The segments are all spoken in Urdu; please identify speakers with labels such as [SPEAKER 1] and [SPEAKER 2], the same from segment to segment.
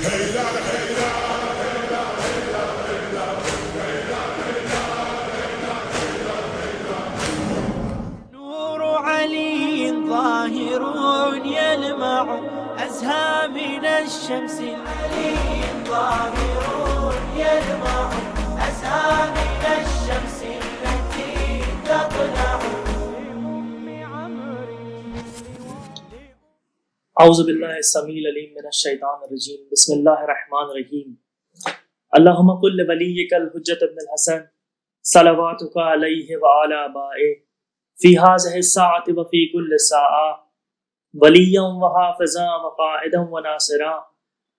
[SPEAKER 1] نور علي ظاهر يلمع أزهى من الشمس. علي ظاهر يلمع أزهى من الشمس التي تطلع.
[SPEAKER 2] اعوذ باللہ السمیع العلیم من الشیطان الرجیم. بسم اللہ الرحمن الرحیم. اللہم قل ولیک الحجۃ ابن الحسن صلواتک علیہ وعلی آبائہ فی ہذہ الساعۃ وفی کل ساعہ ولیا وحافظا وقائدا وناصرا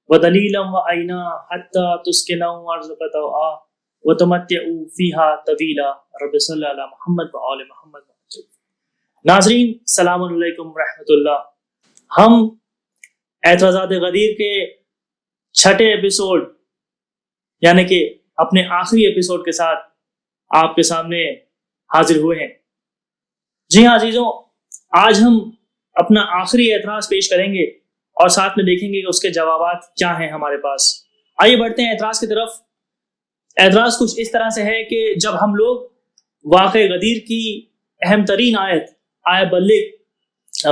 [SPEAKER 2] ودلیلا وعینا حتی تسکنوا ارضک طوعا وتمتعوا فیہا طویلا. رب صلی علی محمد وآل محمد. ناظرین السلام علیکم ورحمۃ اللہ. ہم اعتراضات غدیر کے چھٹے ایپیسوڈ یعنی کہ اپنے آخری ایپیسوڈ کے ساتھ آپ کے سامنے حاضر ہوئے ہیں. جی ہاں عزیزوں، آج ہم اپنا آخری اعتراض پیش کریں گے اور ساتھ میں دیکھیں گے کہ اس کے جوابات کیا ہیں ہمارے پاس. آئیے بڑھتے ہیں اعتراض کی طرف. اعتراض کچھ اس طرح سے ہے کہ جب ہم لوگ واقع غدیر کی اہم ترین آیت بلغ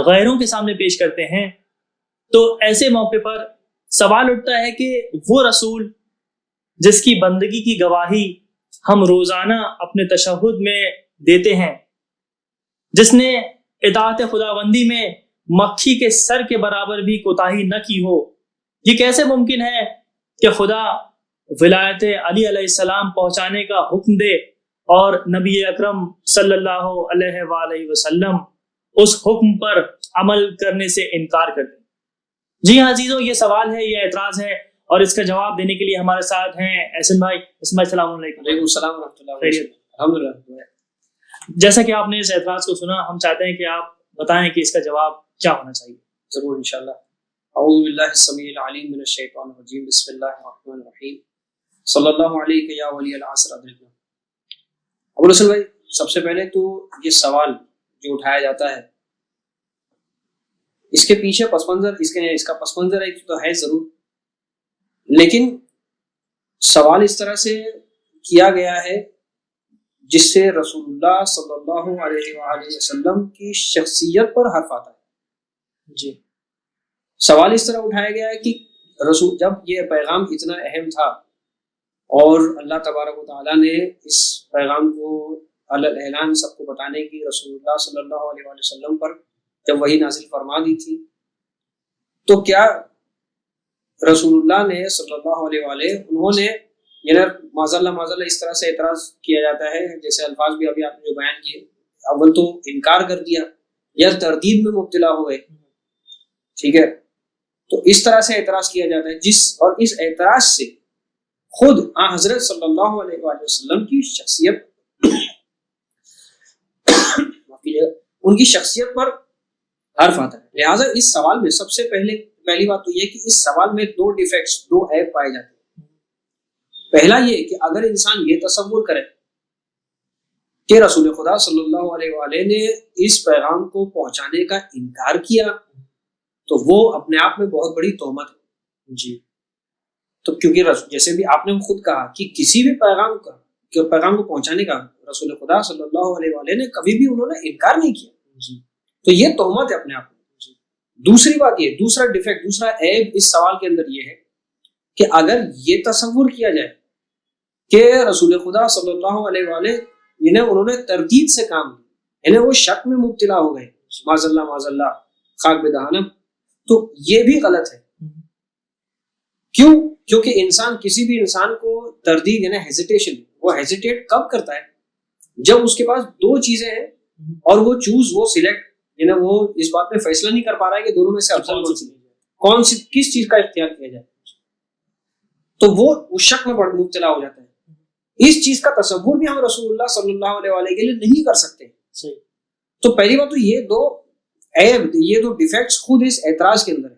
[SPEAKER 2] غیروں کے سامنے پیش کرتے ہیں تو ایسے موقع پر سوال اٹھتا ہے کہ وہ رسول جس کی بندگی کی گواہی ہم روزانہ اپنے تشہد میں دیتے ہیں، جس نے اطاعت خداوندی میں مکھی کے سر کے برابر بھی کوتاہی نہ کی ہو، یہ کیسے ممکن ہے کہ خدا ولایت علی علیہ السلام پہنچانے کا حکم دے اور نبی اکرم صلی اللہ علیہ وآلہ وسلم اس حکم پر عمل کرنے سے انکار کر دیں؟ جی ہاں عزیزوں، یہ سوال ہے، یہ اعتراض ہے اور اس کا جواب دینے کے لیے ہمارے ساتھ ہیں احسن بھائی. احسن بھائی السلام علیکم.
[SPEAKER 3] وعلیکم السلام ورحمۃ اللہ وبرکاتہ. الحمدللہ.
[SPEAKER 2] جیسا کہ آپ نے اس اعتراض کو سنا، ہم چاہتے ہیں کہ آپ بتائیں کہ اس کا جواب کیا ہونا چاہیے.
[SPEAKER 3] ضرور انشاءاللہ. اعوذ باللہ السمیع العلیم من الشیطان الرجیم. بسم اللہ الرحمن الرحیم. صلی اللہ علیہ یا ولی العصر. ابو الحسن بھائی، سب سے پہلے تو یہ سوال جو اٹھایا جاتا ہے اس کے پیچھے پس منظر اس کا پس منظر ایک تو ہے ضرور، لیکن سوال اس طرح سے کیا گیا ہے جس سے رسول اللہ صلی اللہ علیہ وآلہ وسلم کی شخصیت پر حرف آتا ہے.
[SPEAKER 2] جی،
[SPEAKER 3] سوال اس طرح اٹھایا گیا ہے کہ رسول جب یہ پیغام اتنا اہم تھا اور اللہ تبارک و تعالیٰ نے اس پیغام کو اعلان سب کو بتانے کی رسول اللہ صلی اللہ علیہ وآلہ وسلم پر جب وحی نازل فرما دی تھی، تو کیا رسول اللہ نے صلی اللہ علیہ وآلہ انہوں نے یعنی معذاللہ اس طرح سے اعتراض کیا جاتا ہے جیسے الفاظ بھی ابھی آپ نے جو بیان کیے، اول تو انکار کر دیا یا تردید میں مبتلا ہو گئے، ٹھیک ہے، تو اس طرح سے اعتراض کیا جاتا ہے اور اس اعتراض سے خود حضرت صلی اللہ علیہ وآلہ وسلم کی شخصیت ان کی شخصیت پر حرف آتا ہے. لہٰذا اس سوال میں سب سے پہلی بات تو یہ کہ اس سوال میں دو ڈیفیکٹس، دو عیب پائے جاتے ہیں. پہلا یہ کہ اگر انسان یہ تصور کرے کہ رسول خدا صلی اللہ علیہ وآلہ نے اس پیغام کو پہنچانے کا انکار کیا تو وہ اپنے آپ میں بہت بڑی تہمت ہے. جی، تو کیونکہ جیسے بھی آپ نے خود کہا کہ کسی بھی پیغام کو پہنچانے کا رسول خدا صلی اللہ علیہ وآلہ نے کبھی بھی انہوں نے انکار نہیں کیا. جی، تو یہ تہمت ہے اپنے آپ میں. دوسری بات یہ، دوسرا ڈیفیکٹ، دوسرا عیب اس سوال کے اندر یہ ہے کہ اگر یہ تصور کیا جائے کہ رسول خدا صلی اللہ علیہ وآلہ انہوں نے تردید سے کام لیا، وہ شک میں مبتلا ہو گئے، معاذ اللہ خاک بدہانم، تو یہ بھی غلط ہے. کیوں؟ کیونکہ کسی بھی انسان کو تردید یعنی ہیزیٹیشن، وہ ہیزیٹیٹ کب کرتا ہے جب اس کے پاس دو چیزیں ہیں اور وہ سلیکٹ وہ اس بات میں فیصلہ نہیں کر پا رہا ہے کہ دونوں میں سے افضل کس چیز کا اختیار کیا جائے، تو وہ اس شک میں مبتلا ہو جاتا ہے. اس چیز کا تصور بھی ہم رسول اللہ صلی اللہ علیہ وآلہ کے لیے نہیں کر سکتے. تو پہلی بات تو یہ دو عیب، یہ دو ڈیفیکٹس خود اس اعتراض کے اندر ہے.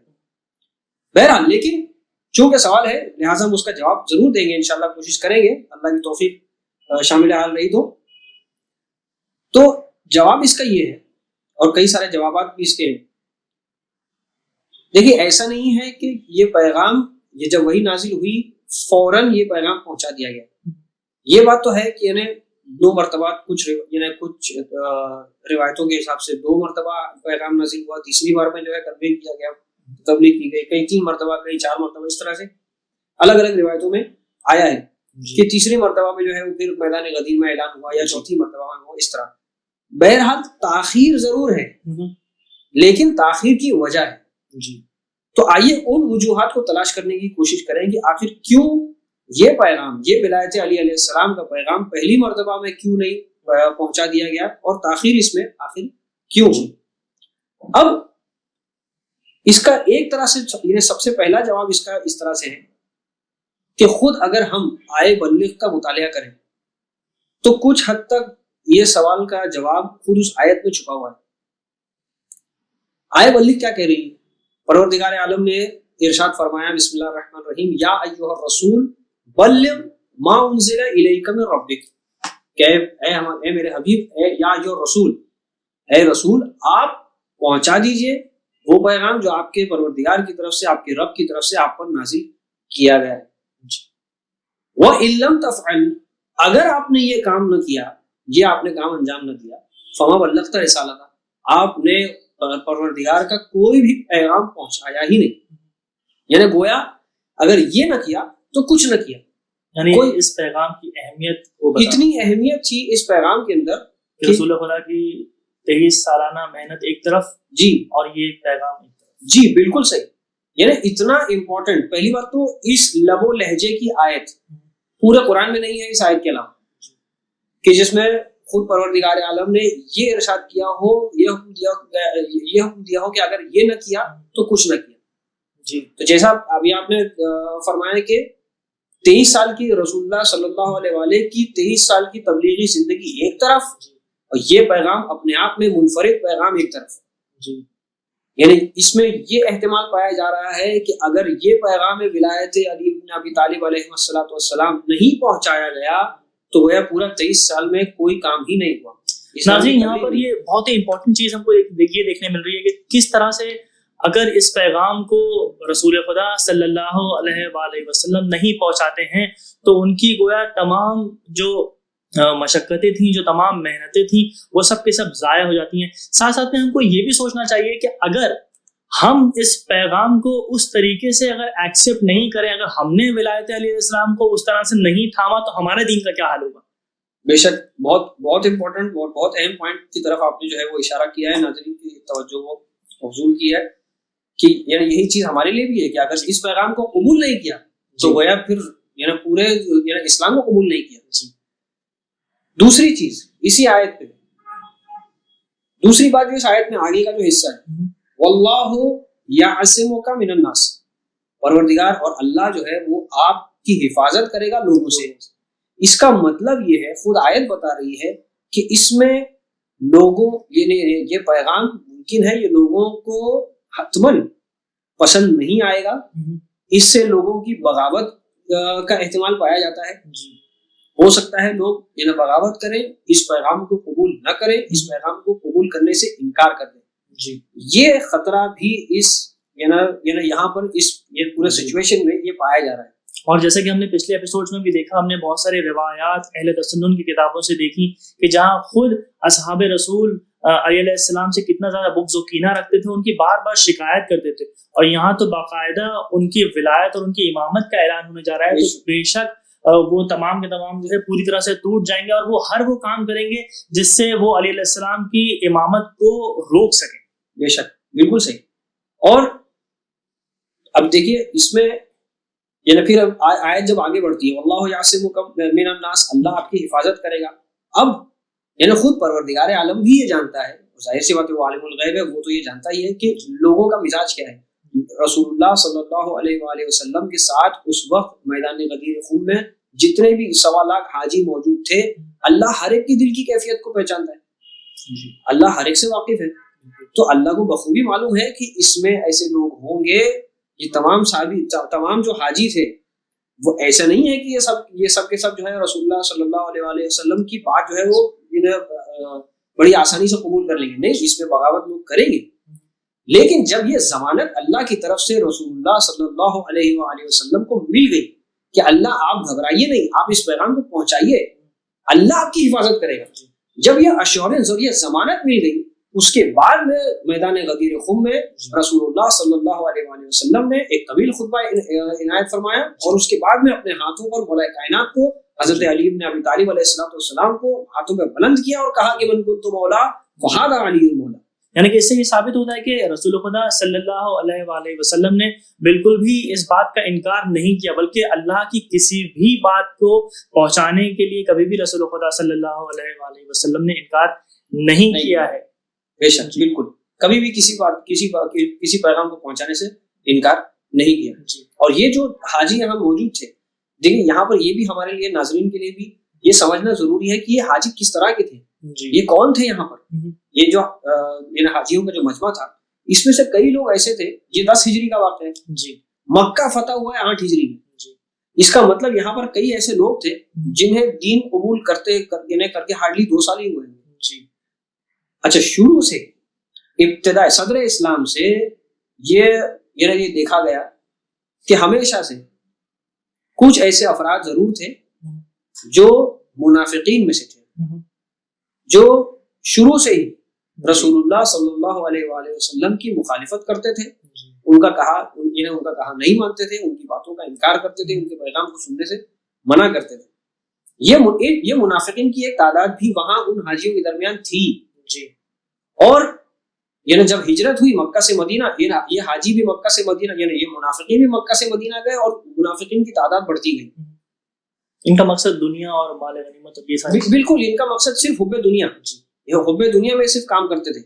[SPEAKER 3] بہرحال لیکن چونکہ سوال ہے لہٰذا ہم اس کا جواب ضرور دیں گے، انشاءاللہ کوشش کریں گے، اللہ کی توفیق شامل حال رہی تو جواب اس کا یہ ہے، اور کئی سارے جوابات بھی اس کے ہیں. دیکھیے ایسا نہیں ہے کہ یہ پیغام یہ جب وہی نازل ہوئی فوراً یہ پیغام پہنچا دیا گیا. یہ بات تو ہے کہ یعنی 2 مرتبہ کچھ روایتوں کے حساب سے 2 مرتبہ پیغام نازل ہوا, تیسری بار میں جو ہے تبلیغ کیا گیا, تبلیغ کی گئی, کہیں 3 مرتبہ کہیں 4 مرتبہ, اس طرح سے الگ الگ روایتوں میں آیا ہے کہ تیسری مرتبہ میں جو ہے وہ پھر میدان غدیر میں اعلان ہوا یا چوتھی مرتبہ میں ہوا, اس طرح. بہرحال تاخیر ضرور ہے لیکن تاخیر کی وجہ ہے.
[SPEAKER 2] جی
[SPEAKER 3] تو آئیے ان وجوہات کو تلاش کرنے کی کوشش کریں کہ آخر کیوں یہ پیغام, یہ ولایت علی علیہ السلام کا پیغام پہلی مرتبہ میں کیوں نہیں پہنچا دیا گیا اور تاخیر اس میں آخر کیوں ہوئی. اب اس کا ایک طرح سے سب سے پہلا جواب اس کا اس طرح سے ہے کہ خود اگر ہم آئے بلغ کا مطالعہ کریں تو کچھ حد تک یہ سوال کا جواب خود اس آیت میں چھپا ہوا ہے. آئے بلغ کیا کہہ رہی ہے؟ پروردگار عالم نے ارشاد فرمایا بسم اللہ الرحمن الرحیم یا ایھا الرسول بلغ ما انزل الیک من ربک, کہ اے میرے حبیب, اے یا ایھا الرسول, اے رسول آپ پہنچا دیجئے وہ پیغام جو آپ کے پروردگار کی طرف سے, آپ کے رب کی طرف سے آپ پر نازل کیا گیا ہے. وَإِن لَّمْ تَفْعَلْ, اگر آپ نے یہ کام نہ کیا, یہ آپ نے کام انجام نہ دیا, فَمَا بَلَّغْتَ رِسَالَتَهُ, آپ نے پروردگار کا کوئی بھی پیغام پہنچایا ہی نہیں. یعنی گویا اگر یہ نہ کیا تو کچھ نہ کیا.
[SPEAKER 2] یعنی اس پیغام کی اہمیت کو
[SPEAKER 3] اتنی اہمیت تھی اس پیغام کے اندر
[SPEAKER 2] کہ رسول خدا کی 23 سالانہ محنت ایک طرف,
[SPEAKER 3] جی,
[SPEAKER 2] اور یہ پیغام ایک طرف.
[SPEAKER 3] جی بالکل صحیح. یعنی اتنا امپورٹنٹ, پہلی بات تو اس لب و لہجے کی آیت پورے قرآن میں نہیں ہے اس آیت کے علاوہ کہ جس میں خود پروردگار عالم نے یہ ارشاد کیا ہو, یہ حکم دیا ہو کہ اگر یہ نہ کیا تو کچھ نہ کیا.
[SPEAKER 2] جی
[SPEAKER 3] تو جیسا ابھی آپ نے فرمایا کہ 23 سال کی رسول اللہ صلی اللہ علیہ وآلہ کی 23 سال کی تبلیغی زندگی ایک طرف, اور یہ پیغام اپنے آپ میں منفرد پیغام ایک طرف.
[SPEAKER 2] جی
[SPEAKER 3] یعنی اس میں یہ احتمال پایا جا رہا ہے کہ اگر یہ پیغام ولایت علی بن ابی طالب علیہ السلام نہیں پہنچایا گیا تو گویا پورا 23 سال میں کوئی کام ہی نہیں ہوا.
[SPEAKER 2] ناظرین یہاں پر یہ بہت ہی امپورٹنٹ چیز ہم کو یہ دیکھنے مل رہی ہے کہ کس طرح سے اگر اس پیغام کو رسول خدا صلی اللہ علیہ وآلہ وسلم نہیں پہنچاتے ہیں تو ان کی گویا تمام جو مشقتیں تھیں, جو تمام محنتیں تھیں, وہ سب کے سب ضائع ہو جاتی ہیں. ساتھ ساتھ میں ہم کو یہ بھی سوچنا چاہیے کہ اگر ہم اس پیغام کو اس طریقے سے اگر ایکسیپٹ نہیں کریں, اگر ہم نے ولایت علیہ السلام کو اس طرح سے نہیں تھاما تو ہمارے دین کا کیا حال ہوگا.
[SPEAKER 3] بے شک بہت بہت امپورٹنٹ اور بہت اہم پوائنٹ کی طرف آپ نے جو ہے وہ اشارہ کیا ہے, ناظرین کی توجہ کو مبذول کی ہے کہ یعنی یہی چیز ہمارے لیے بھی ہے کہ اگر اس پیغام کو قبول نہیں کیا تو گویا پھر یعنی پورے یعنی اسلام کو قبول نہیں کیا. دوسری چیز اسی آیت پہ, دوسری بات جو اس آیت میں آگے کا جو حصہ ہے, واللہ یعصمک من الناس, پروردگار اور اللہ جو ہے وہ آپ کی حفاظت کرے گا لوگوں سے. اس کا مطلب یہ ہے, خود آیت بتا رہی ہے کہ اس میں لوگوں یہ پیغام ممکن ہے یہ لوگوں کو حتماً پسند نہیں آئے گا, اس سے لوگوں کی بغاوت کا احتمال پایا جاتا ہے. ہو سکتا ہے لوگ یعنی بغاوت کریں, اس پیغام کو قبول نہ کریں, اس پیغام کو قبول کرنے سے انکار کر دیں.
[SPEAKER 2] جی
[SPEAKER 3] یہ خطرہ بھی اس یعنی یہاں پر اس یہ پورے سچویشن میں یہ پایا جا رہا ہے.
[SPEAKER 2] اور جیسا کہ ہم نے پچھلے ایپیسوڈز میں بھی دیکھا, ہم نے بہت سارے روایات اہل تسنن کی کتابوں سے دیکھی کہ جہاں خود اصحاب رسول علیہ السلام سے کتنا زیادہ بغض و کینہ رکھتے تھے, ان کی بار بار شکایت کرتے تھے, اور یہاں تو باقاعدہ ان کی ولایت اور ان کی امامت کا اعلان ہونے جا رہا ہے. تو بے شک وہ تمام کے تمام جو ہے پوری طرح سے ٹوٹ جائیں گے, اور وہ ہر وہ کام کریں گے جس سے وہ علیہ السلام کی امامت کو روک سکیں.
[SPEAKER 3] بے شک بالکل صحیح. اور اب دیکھیے اس میں یعنی پھر آیت جب آگے بڑھتی ہے واللہ یعصمک من الناس, اللہ آپ کی حفاظت کرے گا. اب یعنی خود پروردگار عالم بھی یہ جانتا ہے, ظاہر سی بات ہے وہ عالم الغیب ہے, وہ تو یہ جانتا ہی ہے کہ لوگوں کا مزاج کیا ہے. رسول اللہ صلی اللہ علیہ وآلہ وسلم کے ساتھ اس وقت میدان غدیر خون میں جتنے بھی 1.25 لاکھ حاجی موجود تھے, اللہ ہر ایک کی دل کی کیفیت کو پہچانتا ہے, اللہ ہر ایک سے واقف ہے. تو اللہ کو بخوبی معلوم ہے کہ اس میں ایسے لوگ ہوں گے. یہ تمام جو حاجی تھے وہ ایسا نہیں ہے کہ یہ سب کے سب جو ہے رسول اللہ صلی اللہ علیہ وآلہ وسلم کی بات جو ہے وہ بڑی آسانی سے قبول کر لیں گے. نہیں, اس میں بغاوت لوگ کریں گے. لیکن جب یہ ضمانت اللہ کی طرف سے رسول اللہ صلی اللہ علیہ وآلہ وسلم کو مل گئی کہ اللہ آپ گھبرائیے نہیں، آپ اس پیغام کو پہنچائیے، اللہ آپ کی حفاظت کرے گا، جب یہ ایشورنس اور یہ ضمانت مل گئی، اس کے بعد میں میدان غدیر خم میں رسول اللہ صلی اللہ علیہ وآلہ وسلم نے ایک طویل خطبہ عنایت فرمایا، اور اس کے بعد میں اپنے ہاتھوں پر مولا کائنات کو حضرت علی بن ابی طالب علیہ السلام کو ہاتھوں پہ بلند کیا اور کہا کہ من کنت مولا فہذا علی المولا۔
[SPEAKER 2] یعنی کہ اس سے یہ ثابت ہوتا ہے کہ رسول خدا صلی اللہ علیہ وآلہ وسلم نے بالکل بھی اس بات کا انکار نہیں کیا، بلکہ اللہ کی کسی بھی بات کو پہنچانے کے لیے کبھی بھی رسول خدا صلی اللہ علیہ وآلہ وسلم نے انکار نہیں کیا ہے۔
[SPEAKER 3] بے شک، بالکل، کبھی بھی کسی پیغام کو پہنچانے سے انکار نہیں کیا۔ اور یہ جو حاجی یہاں موجود تھے، دیکھیں یہاں پر یہ بھی ہمارے لیے ناظرین کے لیے بھی یہ سمجھنا ضروری ہے کہ یہ حاجی کس طرح کے تھے، یہ کون تھے یہاں پر۔ یہ جو حاجیوں کا جو مجمع تھا، اس میں سے کئی لوگ ایسے تھے، یہ 10 ہجری کا واقعہ ہے جی، مکہ فتح ہوا ہے 8 ہجری میں جی۔ اس کا مطلب یہاں پر کئی ایسے لوگ تھے جنہیں دین قبول کر کے ہارڈلی 2 سال ہی ہوئے ہیں جی۔ اچھا، شروع سے ابتدا صدر اسلام سے یہ دیکھا گیا کہ ہمیشہ سے کچھ ایسے افراد ضرور تھے جو منافقین میں سے تھے، جو شروع سے ہی رسول اللہ صلی اللہ علیہ وآلہ وسلم کی مخالفت کرتے تھے، ان کا کہا نہیں مانتے تھے، ان کی باتوں کا انکار کرتے تھے، ان کے پیغام کو سننے سے منع کرتے تھے۔ یہ منافقین کی ایک تعداد بھی وہاں ان حاجیوں کے درمیان تھی جی۔ اور جب ہجرت ہوئی مکہ سے مدینہ، یہ حاجی بھی مکہ سے مدینہ، یہ منافقین بھی مکہ سے مدینہ گئے، اور منافقین کی تعداد بڑھتی گئی۔
[SPEAKER 2] ان کا مقصد دنیا اور مال غنیمت،
[SPEAKER 3] بالکل، ان کا مقصد صرف حب دنیا، یہ حب دنیا میں صرف کام کرتے تھے۔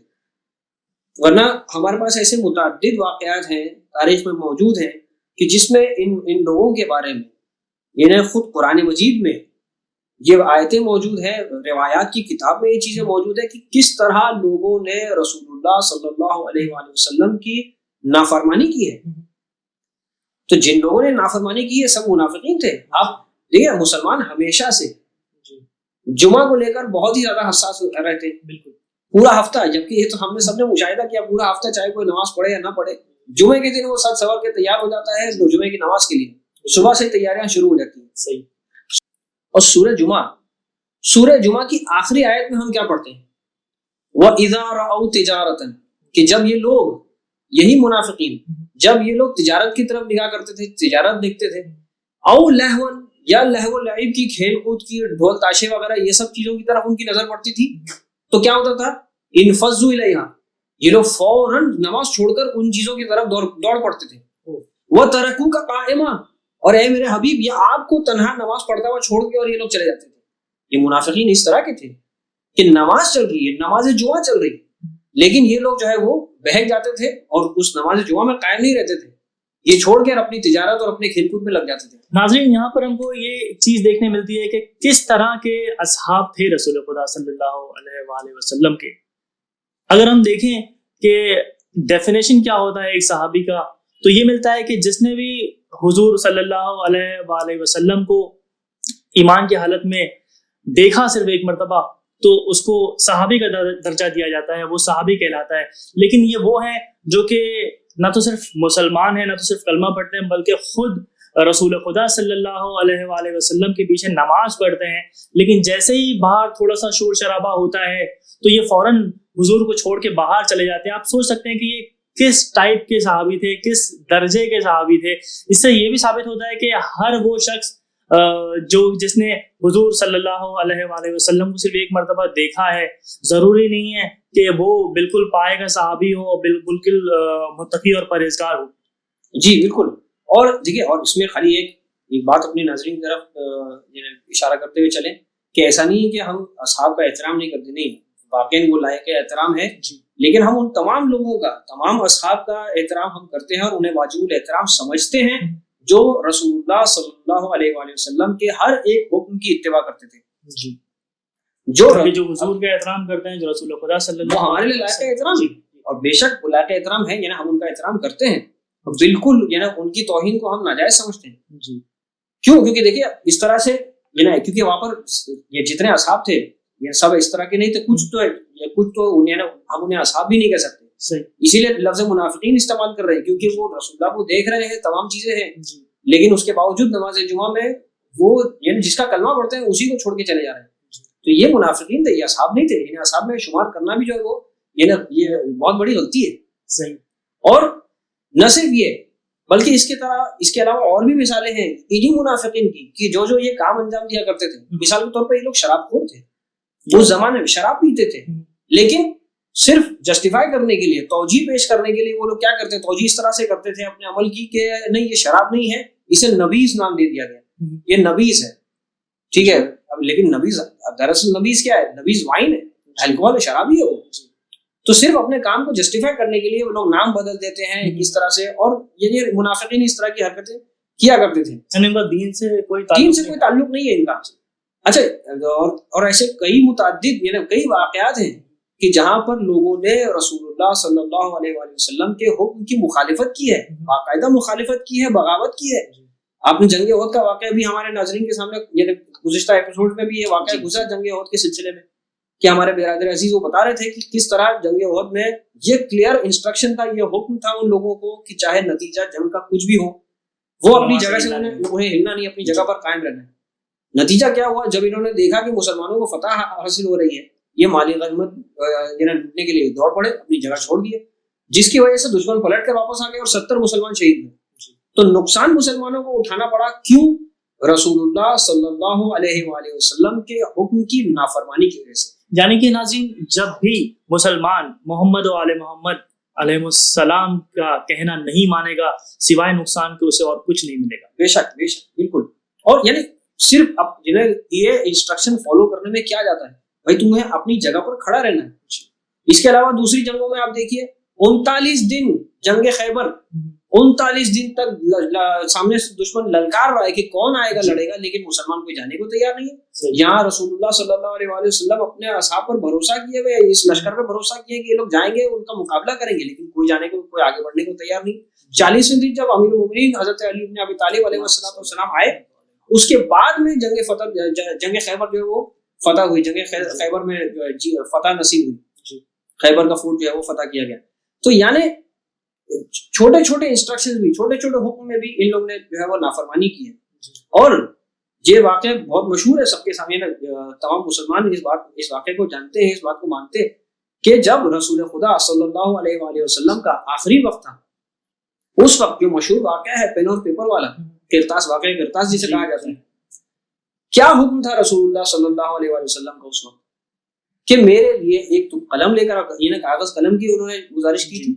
[SPEAKER 3] ورنہ ہمارے پاس ایسے متعدد واقعات ہیں تاریخ میں موجود ہیں کہ جس میں ان لوگوں کے بارے میں خود قرآن مجید میں یہ آیتیں موجود ہیں، روایات کی کتاب میں یہ چیزیں موجود ہیں کہ کس طرح لوگوں نے رسول اللہ صلی اللہ علیہ وآلہ وسلم کی نافرمانی کی ہے۔ تو جن لوگوں نے نافرمانی کی ہے سب منافقین تھے۔ آپ دیکھیں، مسلمان ہمیشہ سے جمعہ کو لے کر بہت ہی زیادہ حساس رہتے ہیں، بالکل پورا ہفتہ، جبکہ یہ تو ہم نے سب نے مشاہدہ کیا، پورا ہفتہ چاہے کوئی نماز پڑھے یا نہ پڑھے، جمعے کے دن وہ ساتھ سوار کے تیار ہو جاتا ہے جمعے کی نماز کے لیے، صبح سے تیاریاں شروع ہو جاتی ہیں۔ صحیح۔ اور سورہ جمعہ کی آخری آیت میں ہم کیا پڑھتے ہیں؟ وَإِذَا رَأَوْا تِجَارَةً، کہ جب یہ لوگ، یہی منافقین، جب یہ لوگ تجارت کی طرف نگاہ کرتے تھے، تجارت دیکھتے تھے، او لہون، یا لہو لعب کی، کھیل کود کی، ڈھول تاشے وغیرہ یہ سب چیزوں کی طرف ان کی نظر پڑتی تھی، تو کیا ہوتا تھا؟ انفضوا الیہا، یہ لوگ فوراً نماز چھوڑ کر ان چیزوں کی طرف دوڑ پڑتے تھے۔ وَتَرَكُوكَ قَائِمًا، اور اے میرے حبیب، یہ آپ کو تنہا نماز پڑھتا ہوا چھوڑ کے اور یہ لوگ چلے جاتے تھے۔ یہ منافقین اس طرح کے تھے کہ نماز چل رہی ہے، نماز جمعہ چل رہی ہے، لیکن یہ لوگ جو ہے وہ بہک جاتے تھے اور اس نماز جمعہ میں قائم نہیں رہتے تھے، یہ چھوڑ کر اپنی تجارت اور اپنے کھیل کود میں لگ جاتے تھے۔
[SPEAKER 2] ناظرین، یہاں پر ہم کو یہ چیز دیکھنے ملتی ہے کہ کس طرح کے اصحاب تھے رسول خدا صلی اللہ علیہ وآلہ وسلم کے۔ اگر ہم دیکھیں کہ ڈیفینیشن کیا ہوتا ہے ایک صحابی کا، تو یہ ملتا ہے کہ جس نے بھی حضور صلی اللہ علیہ وآلہ وسلم کو ایمان کی حالت میں دیکھا صرف ایک مرتبہ، تو اس کو صحابی کا درجہ دیا جاتا ہے، وہ صحابی کہلاتا ہے۔ لیکن یہ وہ ہیں جو کہ نہ تو صرف مسلمان ہیں، نہ تو صرف کلمہ پڑھتے ہیں، بلکہ خود رسول خدا صلی اللہ علیہ وآلہ وسلم کے پیچھے نماز پڑھتے ہیں، لیکن جیسے ہی باہر تھوڑا سا شور شرابہ ہوتا ہے تو یہ فوراً حضور کو چھوڑ کے باہر چلے جاتے ہیں۔ آپ سوچ سکتے ہیں کہ یہ کس ٹائپ کے صحابی تھے، کس درجے کے صحابی تھے۔ اس سے یہ بھی ثابت ہوتا ہے کہ ہر وہ شخص جس نے حضور صلی اللہ علیہ وآلہ وسلم کو صرف ایک مرتبہ دیکھا ہے، ضروری نہیں ہے کہ وہ بالکل پائے گا صحابی ہو، بالکل متقی اور پرہیزگار ہو۔
[SPEAKER 3] جی بالکل۔ اور دیکھیے، اور اس میں خالی ایک بات اپنی ناظرین کی طرف اشارہ کرتے ہوئے چلیں کہ ایسا نہیں ہے کہ ہم اصحاب کا احترام نہیں کرتے، نہیں، واقعی وہ لائق احترام ہے، لیکن ہم ان تمام لوگوں کا، تمام اصحاب کا احترام ہم کرتے ہیں اور انہیں واجب الاحترام سمجھتے ہیں جو رسول اللہ صلی اللہ علیہ وآلہ وسلم کے ہر ایک حکم کی اتباع کرتے تھے۔ جی، جو
[SPEAKER 2] حضور کا احترام کرتے ہیں، جو رسول خدا صلی اللہ علیہ وسلم،
[SPEAKER 3] ہمارے لیے لائق احترام، اور بے شک وہ لائق احترام ہے، ہم ان کا احترام کرتے ہیں، بالکل ان کی توہین کو ہم ناجائز سمجھتے ہیں۔ جی، کیوں؟ کیونکہ دیکھیے اس طرح سے کیونکہ وہاں پر یہ جتنے اصحاب تھے یہ سب اس طرح کے نہیں تھے، کچھ تو ہم انہیں اصحاب بھی نہیں کہہ سکتے، اسی لیے لفظ منافقین استعمال کر رہے ہیں، کیونکہ وہ رسول اللہ کو دیکھ رہے ہیں، تمام چیزیں ہیں، لیکن اس کے باوجود نماز جمعہ میں وہ یعنی جس کا کلمہ پڑھتے ہیں اسی کو چھوڑ کے چلے جا رہے ہیں. تو یہ منافقین تھے، یہ اصحاب نہیں تھے. یعنی اصحاب میں شمار کرنا بھی جو ہے وہ یہ بہت بڑی غلطی ہے.
[SPEAKER 2] صحیح.
[SPEAKER 3] اور نہ صرف یہ بلکہ اس کے علاوہ اور بھی مثالیں ہیں انہی منافقین کی کہ جو یہ کام انجام دیا کرتے تھے. مثال کے طور پر یہ لوگ شراب خور تھے، اس زمانے میں شراب پیتے تھے، لیکن صرف جسٹیفائی کرنے کے لیے، توجیہ پیش کرنے کے لیے وہ لوگ کیا کرتے، توجیہ اس طرح سے کرتے تھے اپنے عمل کی کہ نہیں یہ شراب نہیں ہے، اسے نبیذ نام دے دیا گیا، یہ نبیذ ہے. ٹھیک ہے، اب لیکن نبیذ دراصل نبیذ کیا ہے؟ نبیذ وائن ہے، الکوہل ہے، شراب ہی ہے وہ. تو صرف اپنے کام کو جسٹیفائی کرنے کے لیے وہ لوگ نام بدل دیتے ہیں اس طرح سے. اور یہ منافقین اس طرح کی حرکتیں کیا کرتے تھے.
[SPEAKER 2] دین سے کوئی
[SPEAKER 3] تعلق نہیں ہے ان کا. اچھا، اور ایسے کئی متعدد یعنی کئی واقعات ہیں کہ جہاں پر لوگوں نے رسول اللہ صلی اللہ علیہ وآلہ وسلم کے حکم کی مخالفت کی ہے، باقاعدہ مخالفت کی ہے، بغاوت کی ہے. آپ نے جنگ احد کا واقعہ بھی ہمارے ناظرین کے سامنے یعنی گزشتہ ایپیسوڈ میں بھی یہ واقعہ گزرا جنگ احد کے سلسلے میں کہ ہمارے برادر عزیز وہ بتا رہے تھے کہ کس طرح جنگ احد میں یہ کلیئر انسٹرکشن تھا، یہ حکم تھا ان لوگوں کو کہ چاہے نتیجہ جنگ کا کچھ بھی ہو وہ اپنی جگہ سے انہیں ہلنا نہیں، اپنی جگہ پر قائم رہنا ہے. نتیجہ کیا ہوا؟ جب انہوں نے دیکھا کہ مسلمانوں کو فتح حاصل ہو رہی ہے، یہ مالی غنیمت لوٹنے کے لیے دوڑ پڑے، اپنی جگہ چھوڑ دیے، جس کی وجہ سے دشمن پلٹ کر واپس آ گئے اور 70 مسلمان شہید ہوئے. تو نقصان مسلمانوں کو اٹھانا پڑا. کیوں؟ رسول اللہ صلی اللہ علیہ وآلہ وسلم کے حکم کی نافرمانی کی وجہ سے.
[SPEAKER 2] یعنی کہ ناظرین، جب بھی مسلمان محمد و آل محمد علیہ السلام کا کہنا نہیں مانے گا سوائے نقصان کے، اسے اور کچھ نہیں ملے گا.
[SPEAKER 3] بے شک بالکل. اور یعنی صرف اب یہ انسٹرکشن فالو کرنے میں کیا جاتا ہے بھائی، تمہیں اپنی جگہ پر کھڑا رہنا ہے. اس کے علاوہ دوسری جنگوں میں آپ دیکھیے 39 دن جنگ خیبر، 39 دن تک سامنے سے دشمن للکار رہا ہے کہ کون آئے گا لڑے گا، لیکن مسلمان کوئی جانے کو تیار نہیں ہے. یہاں رسول اللہ صلی اللہ علیہ وآلہ وسلم اپنے اصحاب پر بھروسہ کیے ہوئے، اس لشکر پر بھروسہ کیے کہ یہ لوگ جائیں گے، ان کا مقابلہ کریں گے، لیکن کوئی جانے کو، کوئی آگے بڑھنے کو تیار نہیں. 40ویں دن جب امیر المومنین حضرت علی بن ابی طالب علیہ السلام آئے، اس کے بعد میں جنگ خیبر جو ہے وہ فتح ہوئی. جنگ خیبر میں فتح نصیب ہوئی، خیبر کا فورٹ جو ہے وہ فتح کیا گیا. تو یعنی چھوٹے چھوٹے انسٹرکشن بھی، چھوٹے چھوٹے حکم میں بھی ان لوگ نے جو ہے وہ نافرمانی کی ہے. اور یہ واقعہ بہت مشہور ہے سب کے سامنے، تمام مسلمان اس واقعے کو جانتے ہیں، اس بات کو مانتے ہیں کہ جب رسول خدا صلی اللہ علیہ وآلہ وسلم کا آخری وقت تھا، اس وقت جو مشہور واقعہ ہے پین اور پیپر والا، کرتاس واقعہ، کرتاس جسے کہا جاتا ہے، کیا حکم تھا رسول اللہ صلی اللہ علیہ وآلہ وسلم کا اس وقت کہ میرے لیے ایک تم قلم لے کر، یعنی کاغذ قلم کی انہوں نے گزارش کی تھی.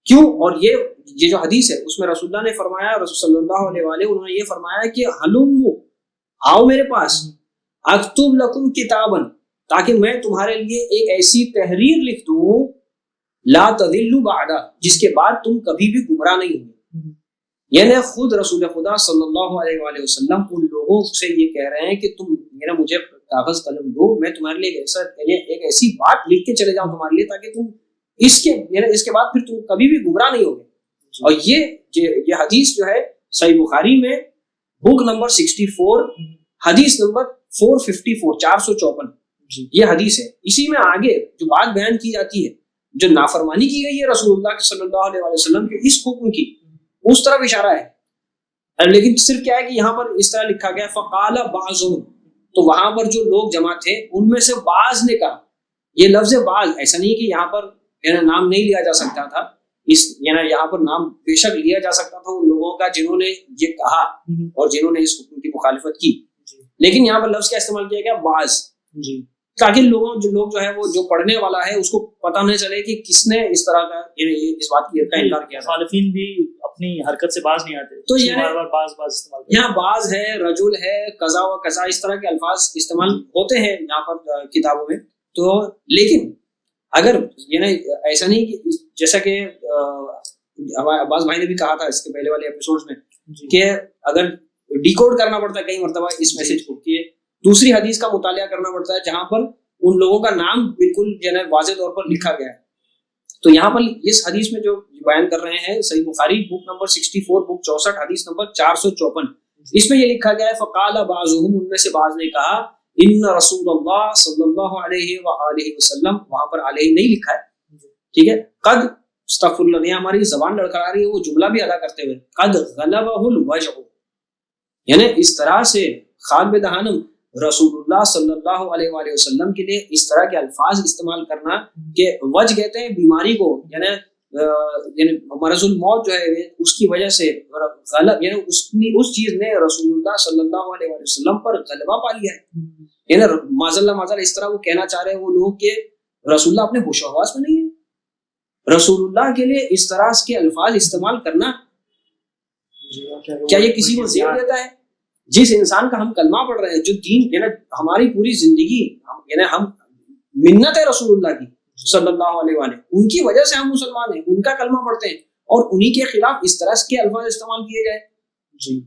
[SPEAKER 3] کیوں؟ اور یہ جو حدیث ہے اس میں رسول اللہ نے فرمایا، رسول صلی اللہ علیہ وآلہ انہوں نے یہ فرمایا کہ ہلم، آؤ میرے پاس، اکتب لکم کتابا، تاکہ میں تمہارے لیے ایک ایسی تحریر لکھ دوں لا تضلوا بعدا، جس کے بعد تم کبھی بھی گمراہ نہیں ہوگے. یعنی خود رسول خدا صلی اللہ علیہ وآلہ وسلم ان لوگوں سے یہ کہہ رہے ہیں کہ تم مجھے کاغذ قلم دو، میں تمہارے لیے ایک ایسی بات لکھ کے چلے جاؤں تمہارے لیے، تاکہ تم اس کے بعد پھر تم کبھی بھی گمراہ نہیں ہوگے. اور یہ حدیث جو ہے صحیح بخاری میں بک نمبر 64 حدیث نمبر 454 454 یہ حدیث ہے. اسی میں آگے جو بات بیان کی جاتی ہے، جو نافرمانی کی گئی ہے رسول اللہ صلی اللہ علیہ وسلم کے اس حکم کی، اس طرف اشارہ ہے. لیکن صرف کیا ہے کہ یہاں پر اس طرح لکھا گیا فقال بعضهم، تو وہاں پر جو لوگ جمع تھے ان میں سے بعض نے کہا. یہ لفظ بعض ایسا نہیں کہ یہاں پر نام نہیں لیا جا سکتا تھا، یہاں پر نام بے شک لیا جا سکتا تھا ان لوگوں کا جنہوں نے یہ کہا اور جنہوں نے اس حکم کی مخالفت کی، لیکن یہاں پر لفظ کا استعمال کیا گیا بعض، تاکہ لوگ جو ہے وہ جو پڑھنے والا ہے اس کو پتہ نہیں چلے کہ کس نے اس طرح کا اس بات کا انکار کیا.
[SPEAKER 2] مخالفین بھی اپنی حرکت سے باز نہیں آتے، تو
[SPEAKER 3] یہاں بعض ہے، رجل ہے، قضا و قضا، اس طرح کے الفاظ استعمال ہوتے ہیں یہاں پر کتابوں میں. تو لیکن اگر ایسا نہیں کہ جیسا کہ عباس بھائی نے بھی کہا تھا اس کے پہلے والے ایپیسوڈز میں کہ اگر ڈیکوڈ کرنا پڑتا ہے کئی مرتبہ اس میسج کو، کہ دوسری حدیث کا مطالعہ کرنا پڑتا ہے جہاں پر ان لوگوں کا نام بالکل واضح طور پر لکھا گیا ہے. تو یہاں پر اس حدیث میں جو بیان کر رہے ہیں صحیح بخاری بک نمبر 64 بک 64 حدیث نمبر 454، اس میں یہ لکھا گیا ہے فقال بعضهم، ان میں سے بعض نے کہا ان رسول اللہ صلی اللہ علیہ وآلہ وسلم، وہاں پر علیہ نہیں لکھا ہے، ٹھیک ہے. قد استغفر اللہ، ہماری زبان لڑکھڑا رہی ہے وہ جملہ بھی ادا کرتے ہوئے، قد غلبہ الوجع، یعنی اس طرح سے خال بدہانم رسول اللہ صلی اللہ علیہ وآلہ وسلم کے لیے اس طرح کے الفاظ استعمال کرنا کہ وجع کہتے ہیں بیماری کو، یعنی مرض الموت جو ہے اس کی وجہ سے غلب، یعنی اس چیز نے رسول اللہ صلی اللہ علیہ وآلہ وسلم پر غلبہ پا لیا ہے. یعنی معاذ اللہ اس طرح وہ کہنا چاہ رہے ہیں وہ لوگ کہ رسول اللہ اپنے ہوش و حواس میں نہیں ہے. رسول اللہ کے لیے اس طرح کے الفاظ استعمال کرنا کیا یہ کسی کو زیب دیتا ہے؟ جس انسان کا ہم کلمہ پڑھ رہے ہیں، جو دین، یعنی ہماری پوری زندگی، یعنی ہم منت ہے رسول اللہ کی صلی اللہ علیہ وآلہ، ان کی وجہ سے ہم مسلمان ہیں، ان کا کلمہ پڑھتے ہیں، اور انہی کے خلاف اس طرح کے الفاظ استعمال کیے گئے. جی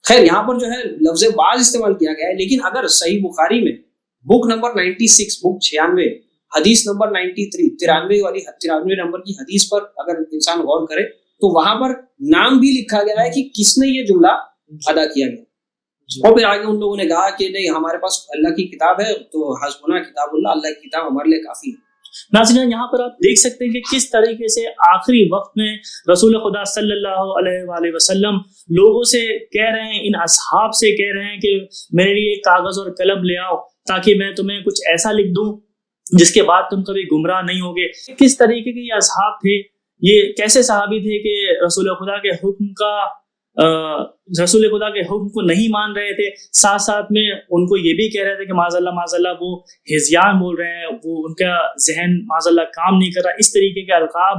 [SPEAKER 3] خیر یہاں پر جو ہے لفظ بعض استعمال کیا گیا ہے، لیکن اگر صحیح بخاری میں بک نمبر 96، بک 96، حدیث نمبر 93، 93 نمبر کی حدیث پر اگر انسان غور کرے تو وہاں پر نام بھی لکھا گیا ہے کہ کس نے یہ جملہ ادا کیا گیا. اور پھر آگے ان لوگوں نے کہا کہ نہیں ہمارے پاس اللہ کی کتاب ہے تو حسبنا کتاب اللہ، اللہ کی کتاب ہمارے لیے کافی ہے.
[SPEAKER 2] ناظرین یہاں پر آپ دیکھ سکتے ہیں کہ کس طریقے سے آخری وقت میں رسول خدا صلی اللہ علیہ وآلہ وسلم لوگوں سے کہہ رہے ہیں، ان اصحاب سے کہہ رہے ہیں کہ میرے لیے کاغذ اور قلم لے آؤ تاکہ میں تمہیں کچھ ایسا لکھ دوں جس کے بعد تم کبھی گمراہ نہیں ہوگے. کس طریقے کے یہ اصحاب تھے، یہ کیسے صحابی تھے کہ رسول خدا کے حکم کو نہیں مان رہے تھے، ساتھ ساتھ میں ان کو یہ بھی کہہ رہے تھے کہ معاذ اللہ وہ ہذیان بول رہے ہیں، وہ ان کا ذہن معاذ اللہ کام نہیں کر رہا. اس طریقے کے القاب،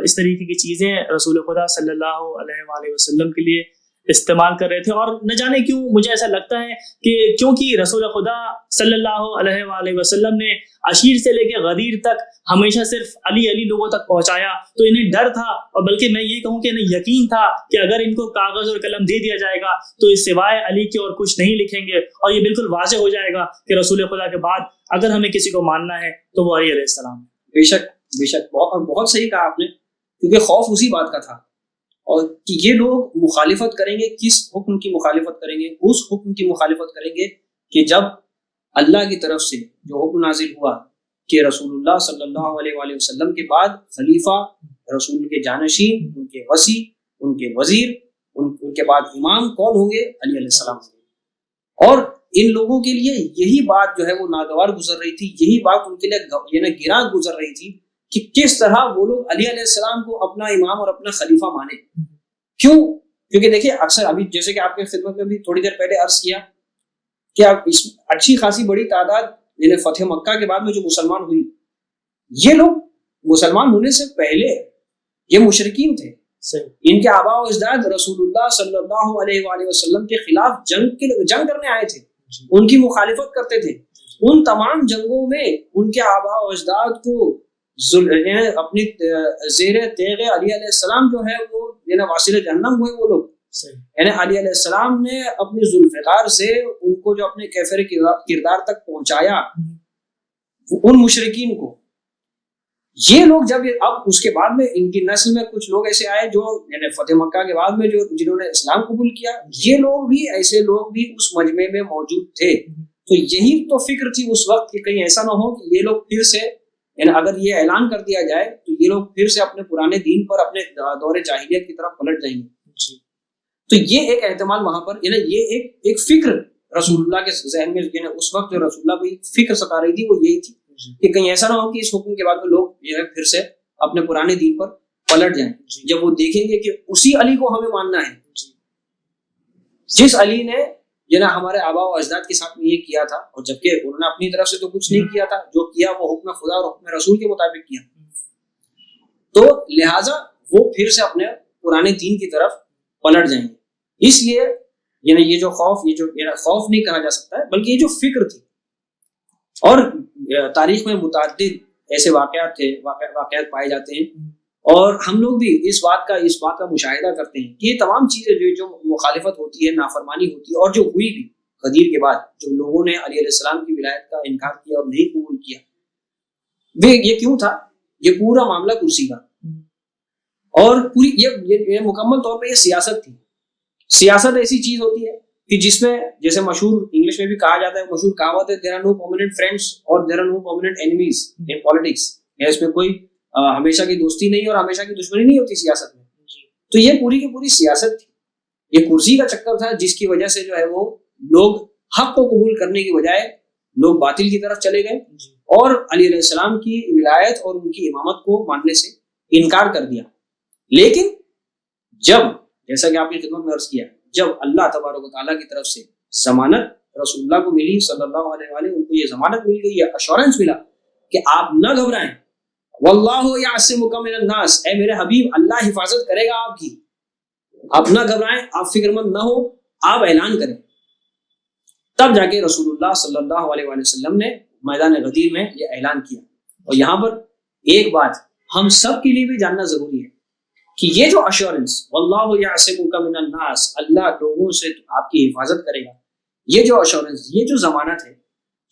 [SPEAKER 2] اس طریقے کی چیزیں رسول خدا صلی اللہ علیہ وآلہ وسلم کے لیے استعمال کر رہے تھے. اور نہ جانے کیوں مجھے ایسا لگتا ہے کہ کیونکہ رسول خدا صلی اللہ علیہ وآلہ وسلم نے عشیر سے لے کے غدیر تک ہمیشہ صرف علی لوگوں تک پہنچایا، تو انہیں ڈر تھا، اور بلکہ میں یہ کہوں کہ انہیں یقین تھا کہ اگر ان کو کاغذ اور قلم دے دیا جائے گا تو اس سوائے علی کے اور کچھ نہیں لکھیں گے، اور یہ بالکل واضح ہو جائے گا کہ رسول خدا کے بعد اگر ہمیں کسی کو ماننا ہے تو وہ علی علیہ السلام ہے.
[SPEAKER 3] بے شک بہت صحیح کہا آپ نے، کیونکہ خوف اسی بات کا تھا، اور کہ یہ لوگ مخالفت کریں گے. کس حکم کی مخالفت کریں گے؟ اس حکم کی مخالفت کریں گے کہ جب اللہ کی طرف سے جو حکم نازل ہوا کہ رسول اللہ صلی اللہ علیہ وآلہ وسلم کے بعد خلیفہ، رسول کے جانشین، ان کے وصی، ان کے وزیر، ان کے بعد امام کون ہوں گے؟ علی علیہ السلام. اور ان لوگوں کے لیے یہی بات جو ہے وہ ناگوار گزر رہی تھی، یہی بات ان کے لیے یعنی گراں گزر رہی تھی کہ کس طرح وہ لوگ علی علیہ السلام کو اپنا امام اور اپنا خلیفہ مانے. کیوں؟ کیونکہ دیکھیں اکثر ابھی جیسے کہ آپ کے خدمت میں بھی تھوڑی دیر پہلے عرض کیا کہ اب اس اچھی خاصی بڑی تعداد یعنی فتح مکہ کے بعد میں جو مسلمان ہوئی، یہ لوگ مسلمان ہونے سے پہلے یہ مشرکین تھے. ان کے آباء و اجداد رسول اللہ صلی اللہ علیہ وآلہ وسلم کے خلاف جنگ کرنے آئے تھے، ان کی مخالفت کرتے تھے. ان تمام جنگوں میں ان کے آباء و اجداد کو اپنی زیر تیغ علی علیہ السلام جو ہے وہ یعنی واصل جہنم ہوئے وہ لوگ. یعنی علی علیہ السلام نے اپنی ذوالفقار سے ان کو جو اپنے کیفر کردار تک پہنچایا ان مشرکین کو. یہ لوگ جب اب اس کے بعد میں ان کی نسل میں کچھ لوگ ایسے آئے جو یعنی فتح مکہ کے بعد میں جنہوں نے اسلام قبول کیا، یہ لوگ بھی ایسے لوگ بھی اس مجمع میں موجود تھے. تو یہی تو فکر تھی اس وقت کہ کہیں ایسا نہ ہو کہ یہ لوگ پھر سے یعنی اگر یہ اعلان کر دیا جائے تو یہ لوگ پھر سے اپنے پرانے دین پر، اپنے دور جاہلیت کی طرف پلٹ جائیں گے. تو یہ ایک احتمال وہاں پر یعنی یہ ایک فکر رسول اللہ کے ذہن میں یعنی اس وقت جو رسول اللہ کو ایک فکر ستا رہی تھی وہ یہی تھی کہ کہیں ایسا نہ ہو کہ اس حکم کے بعد میں لوگ جو ہے پھر سے اپنے پرانے دین پر پلٹ جائیں. جب وہ دیکھیں گے کہ اسی علی کو ہمیں ماننا ہے جس علی نے یعنی ہمارے آباء و اجداد کے ساتھ میں یہ کیا تھا، اور جبکہ انہوں نے اپنی طرف سے تو کچھ نہیں کیا تھا، جو کیا وہ حکم خدا اور حکم رسول کے مطابق کیا، تو لہٰذا وہ پھر سے اپنے پرانے دین کی طرف پلٹ جائیں گے. اس لیے یعنی یہ جو خوف، یہ جو خوف نہیں کہا جا سکتا ہے بلکہ یہ جو فکر تھی. اور تاریخ میں متعدد ایسے واقعات پائے جاتے ہیں، اور ہم لوگ بھی اس بات کا مشاہدہ کرتے ہیں کہ یہ تمام چیزیں جو مخالفت ہوتی ہے، نافرمانی ہوتی ہے، اور جو ہوئی بھی غدیر کے بعد جو لوگوں نے علی علیہ السلام کی ولایت کا انکار کیا اور نہیں قبول کیا، یہ کیوں تھا؟ یہ پورا معاملہ کرسی کا، اور پوری یہ مکمل طور پہ یہ سیاست تھی. سیاست ایسی چیز ہوتی ہے کہ جس میں جیسے مشہور انگلش میں بھی کہا جاتا ہے، مشہور کہاوت ہے، there are no permanent friends اور there are no permanent enemies in politics. اس میں کوئی ہمیشہ کی دوستی نہیں اور ہمیشہ کی دشمنی نہیں ہوتی سیاست میں. تو یہ پوری کی پوری سیاست تھی, یہ کرسی کا چکر تھا جس کی وجہ سے جو ہے وہ لوگ حق کو قبول کرنے کی بجائے لوگ باطل کی طرف چلے گئے اور علی علیہ السلام کی ولایت اور ان کی امامت کو ماننے سے انکار کر دیا. لیکن جب جیسا کہ آپ کی خدمت میں عرض کیا, جب اللہ تبارک و تعالیٰ کی طرف سے ضمانت رسول اللہ کو ملی صلی اللہ علیہ وآلہ, ان کو یہ ضمانت مل گئی, یہ ایشورنس ملا کہ آپ نہ گھبرائیں, واللہ یعصمک من الناس, اے میرے حبیب اللہ حفاظت کرے گا آپ کی, آپ نہ گھبرائیں, آپ فکر مند نہ ہو, آپ اعلان کریں. تب جا کے رسول اللہ صلی اللہ علیہ وآلہ وسلم نے میدان غدیر میں یہ اعلان کیا. اور یہاں پر ایک بات ہم سب کے لیے بھی جاننا ضروری ہے کہ یہ جو ایشورنس واللہ یعصمک من الناس, اللہ لوگوں سے آپ کی حفاظت کرے گا, یہ جو ایشورنس, یہ جو ضمانت ہے,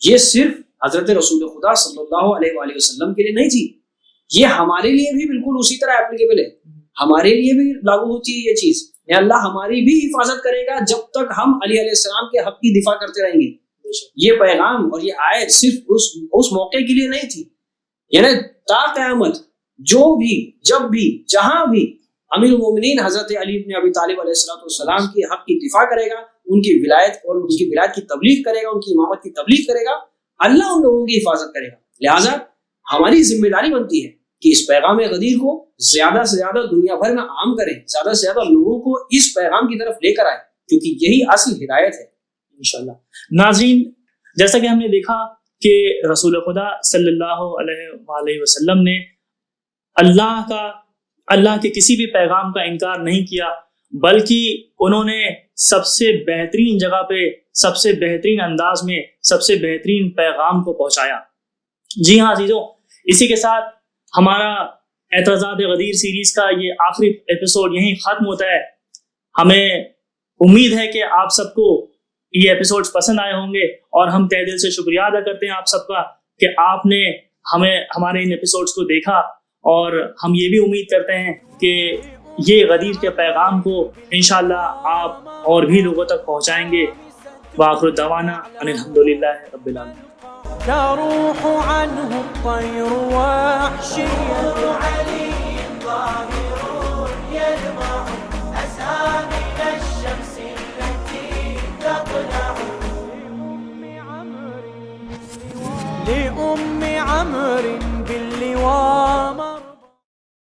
[SPEAKER 3] یہ صرف حضرت رسول خدا صلی اللہ علیہ وآلہ وسلم کے لیے نہیں تھی, یہ ہمارے لیے بھی بالکل اسی طرح اپلیکیبل ہے, ہمارے لیے بھی لاگو ہوتی ہے یہ چیز. اللہ ہماری بھی حفاظت کرے گا جب تک ہم علی علیہ السلام کے حق کی دفاع کرتے رہیں گے. یہ پیغام اور یہ آیت صرف اس موقع کے لیے نہیں تھی, یعنی تا قیامت جو بھی جب بھی جہاں بھی امیر المومنین حضرت علی بن ابی طالب علیہ السلام کی حق کی دفاع کرے گا, ان کی ولایت اور ان کی ولایت کی تبلیغ کرے گا, ان کی امامت کی تبلیغ کرے گا, اللہ ان لوگوں کی حفاظت کرے گا. لہٰذا ہماری ذمہ داری بنتی ہے کہ اس پیغام غدیر کو زیادہ سے زیادہ دنیا بھر میں عام کریں, زیادہ سے زیادہ لوگوں کو اس پیغام کی طرف لے کر آئیں, کیونکہ یہی اصل ہدایت ہے انشاءاللہ.
[SPEAKER 2] ناظرین, جیسا کہ ہم نے دیکھا کہ رسول خدا صلی اللہ علیہ وآلہ وسلم نے اللہ کے کسی بھی پیغام کا انکار نہیں کیا, بلکہ انہوں نے سب سے بہترین جگہ پہ, سب سے بہترین انداز میں, سب سے بہترین پیغام کو پہنچایا. جی ہاں عزیزوں, اسی کے ساتھ ہمارا اعتراضات غدیر سیریز کا یہ آخری ایپیسوڈ یہیں ختم ہوتا ہے. ہمیں امید ہے کہ آپ سب کو یہ ایپیسوڈز پسند آئے ہوں گے, اور ہم تہ دل سے شکریہ ادا کرتے ہیں آپ سب کا کہ آپ نے ہمارے ان ایپیسوڈز کو دیکھا, اور ہم یہ بھی امید کرتے ہیں کہ یہ غدیر کے پیغام کو انشاءاللہ آپ اور بھی لوگوں تک پہنچائیں گے. وآخر دعوانا ان الحمدللہ رب العالمین.
[SPEAKER 1] تروح عنه الطير وحشية علي ظاهر يلمع أزهى من الشمس التي تطلع لأم عمرو